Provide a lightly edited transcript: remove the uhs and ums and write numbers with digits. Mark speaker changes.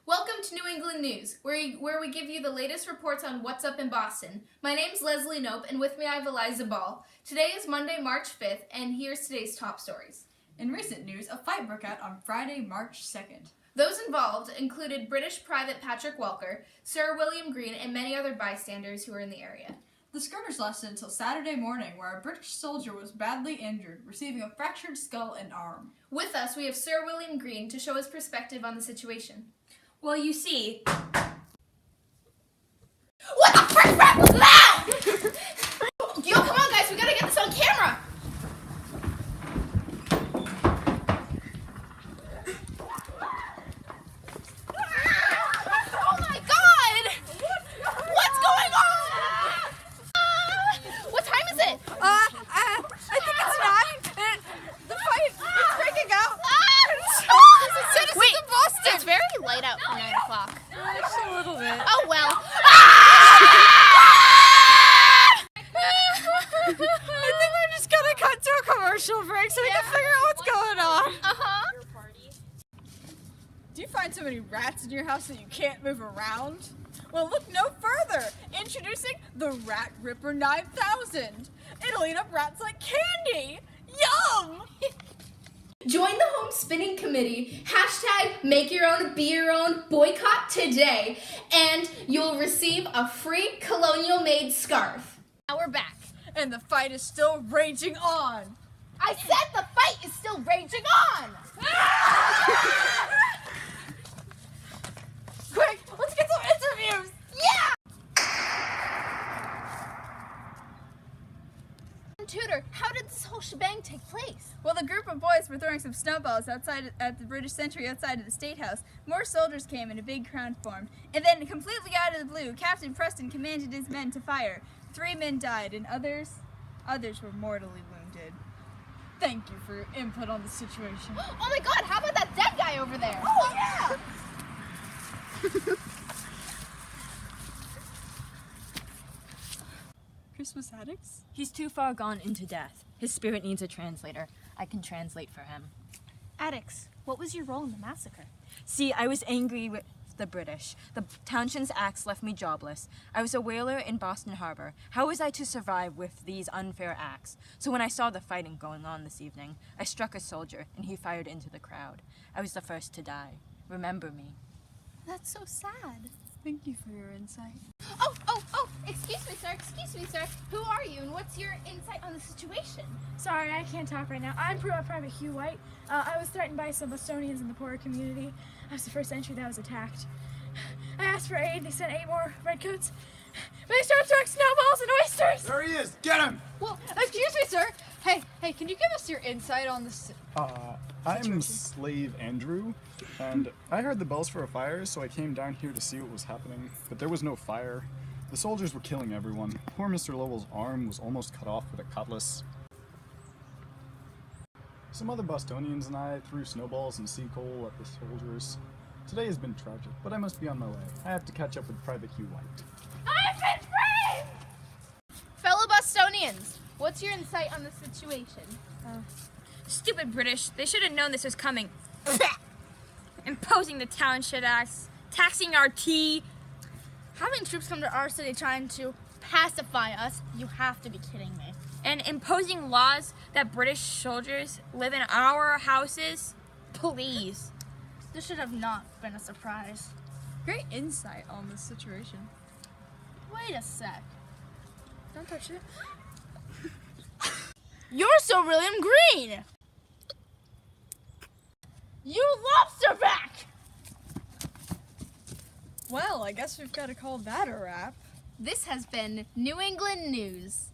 Speaker 1: Welcome to New England News, where we give you the latest reports on what's up in Boston. My name's Leslie Nope, and with me I have Eliza Ball. Today is Monday, March 5th, and here's today's top stories.
Speaker 2: In recent news, a fight broke out on Friday, March 2nd.
Speaker 1: Those involved included British Private Patrick Walker, Sir William Green, and many other bystanders who were in the area.
Speaker 2: The skirmish lasted until Saturday morning, where a British soldier was badly injured, receiving a fractured skull and arm.
Speaker 1: With us, we have Sir William Green to show his perspective on the situation.
Speaker 3: Well, you see...
Speaker 1: What the frick rap was that? Yo, come on guys, we gotta get this on camera! Oh my god! What's going on? What time is it?
Speaker 2: I think it's 9. The fight is breaking out.
Speaker 1: Wait, it's very light out for 9 o'clock.
Speaker 2: Just a little bit.
Speaker 1: Oh well.
Speaker 2: I think we're just gonna cut to a commercial break so we can figure out what's going on.
Speaker 1: Uh-huh.
Speaker 2: Do you find so many rats in your house that you can't move around? Well, look no further. Introducing the Rat Ripper 9000. It'll eat up rats like candy. Yum!
Speaker 1: Join the Home Spinning Committee, hashtag make your own, be your own, boycott today, and you'll receive a free colonial-made scarf. Now we're back.
Speaker 2: And the fight is still raging on.
Speaker 1: I said the fight is still raging on!
Speaker 2: Quick, let's get some interviews.
Speaker 1: Yeah! Tutor, how did this whole shebang take place?
Speaker 2: Well, the group of boys were throwing some snowballs outside at the British sentry outside of the State House. More soldiers came and a big crowd formed. And then, completely out of the blue, Captain Preston commanded his men to fire. 3 men died, and others were mortally wounded. Thank you for your input on the situation.
Speaker 1: Oh my god, how about that dead guy over there?
Speaker 2: Oh, yeah! Christmas addicts?
Speaker 3: He's too far gone into death. His spirit needs a translator. I can translate for him.
Speaker 1: Addicts, what was your role in the massacre?
Speaker 3: See, I was angry with the British. The Townshend's acts left me jobless. I was a whaler in Boston Harbor. How was I to survive with these unfair acts? So when I saw the fighting going on this evening, I struck a soldier, and he fired into the crowd. I was the first to die. Remember me.
Speaker 1: That's so sad.
Speaker 2: Thank you for your insight.
Speaker 1: Oh, excuse me, sir. Who are you and what's your insight on the situation?
Speaker 4: Sorry, I can't talk right now. I'm Private Hugh White. I was threatened by some Bostonians in the poorer community. I was the first entry that was attacked. I asked for aid. They sent 8 more redcoats. But they started throwing snowballs and oysters.
Speaker 5: There he is! Get him!
Speaker 2: Well, excuse me, sir. Hey, can you give us your insight on this?
Speaker 5: I'm Slave Andrew, and I heard the bells for a fire, so I came down here to see what was happening, but there was no fire. The soldiers were killing everyone. Poor Mr. Lowell's arm was almost cut off with a cutlass. Some other Bostonians and I threw snowballs and sea coal at the soldiers. Today has been tragic, but I must be on my way. I have to catch up with Private Hugh White.
Speaker 1: I've been brave! Fellow Bostonians, what's your insight on the situation?
Speaker 6: Stupid British. They should have known this was coming. Imposing the Townshend Acts, taxing our tea.
Speaker 4: Having troops come to our city trying to pacify us, you have to be kidding me.
Speaker 6: And imposing laws that British soldiers live in our houses. Please.
Speaker 4: This should have not been a surprise.
Speaker 2: Great insight on this situation.
Speaker 4: Wait a sec. Don't touch it.
Speaker 1: You're Sir William Green! You lobster back!
Speaker 2: Well, I guess we've got to call that a wrap.
Speaker 1: This has been New England News.